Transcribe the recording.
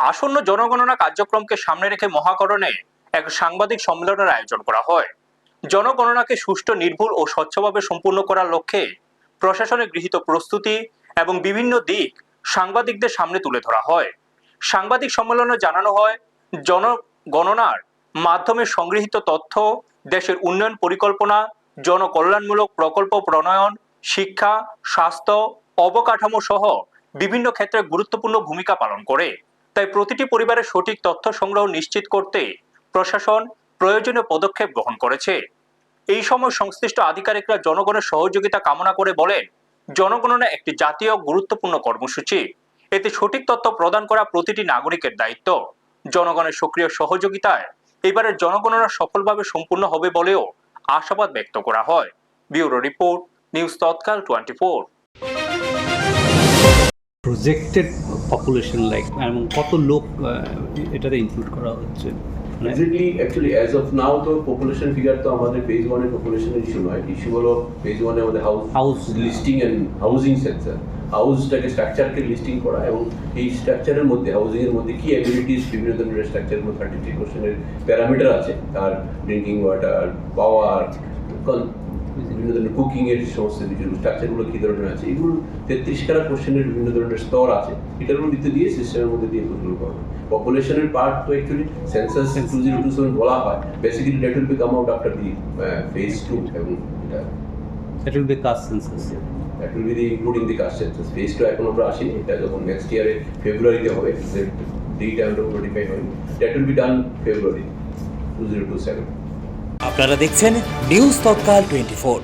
আসন্ন জনগণনা কার্যক্রমকে সামনে রেখে মহাকরণে এক সাংবাদিক সম্মেলনের আয়োজন করা হয়। জনগণনাকে সুষ্ঠু, নির্ভুল ও স্বচ্ছভাবে সম্পূর্ণ করার লক্ষ্যে প্রশাসনের গৃহীত প্রস্তুতি এবং বিভিন্ন দিক সাংবাদিকদের সামনে তুলে ধরা হয়। সাংবাদিক সম্মেলনে জানানো হয়, জনগণনার মাধ্যমে সংগৃহীত তথ্য দেশের উন্নয়ন পরিকল্পনা, জনকল্যাণমূলক প্রকল্প প্রণয়ন, শিক্ষা, স্বাস্থ্য, অবকাঠামো সহ বিভিন্ন ক্ষেত্রে গুরুত্বপূর্ণ ভূমিকা পালন করে। তাই প্রতিটি পরিবারের সঠিক তথ্য সংগ্রহ নিশ্চিত করতে প্রশাসন প্রয়োজনীয় পদক্ষেপ গ্রহণ করেছে। এই সময় সংশ্লিষ্ট আধিকারিকরা জনগণের সহযোগিতা কামনা করে বলেন, জনগণনা একটি জাতীয় গুরুত্বপূর্ণ কর্মসূচি। এতে সঠিক তথ্য প্রদান করা প্রতিটি নাগরিকের দায়িত্ব। জনগণের সক্রিয় সহযোগিতায় এবারের জনগণনা সফলভাবে সম্পূর্ণ হবে বলেও আশাবাদ ব্যক্ত করা হয়। ব্যুরো রিপোর্ট, নিউজ তৎকাল 24। প্রজেক্টেড পপুলেশন লাইক এবং কত লোক এটাতে ইনক্লুড করা হচ্ছে? Exactly, actually, as of now, তো population figure তো আমাদের phase 1 এর population এর ইস্যু নয়। ইস্যু হলো phase 1 এ আমাদের house listing and housing sector, হাউসটাকে স্ট্রাকচারকে লিস্টিং করা এবং এই স্ট্রাকচারের মধ্যে হাউজিং এর মধ্যে কি অ্যাবিলিটিস বিভিন্ন ধরনের স্ট্রাকচারের মধ্যে 33 কোশ্চেনের প্যারামিটার আছে, তার ড্রিঙ্কিং ওয়াটার, পাওয়ার, বিভিন্ন ধরনের কুকিং এর সমস্ত কিছু স্ট্রাকচারগুলো কি ধরনের আছে, এগুলো 33 খানা কোশ্চেনের বিভিন্ন ধরনের স্তর আছে। এটার মধ্যে দিয়ে সিস্টেমের মধ্যে দিয়ে ফুলফিল করবে। পপুলেশনের পার্ট তো অ্যাকচুয়ালি সেন্সাস 2027 বলা হয়, basically that will be come out after the phase 2 এবং that will be caste census, that will be the including the caste census. Phase 2 এখন আমরা আসিনি, এটা যখন নেক্সট ইয়ারে ফেব্রুয়ারিতে হবে, ডেট আমরা নোটিফাই হয়নি, দ্যাট উইল বি ডান ফেব্রুয়ারি 2027। আপনারা দেখছেন নিউজ তৎকাল 24।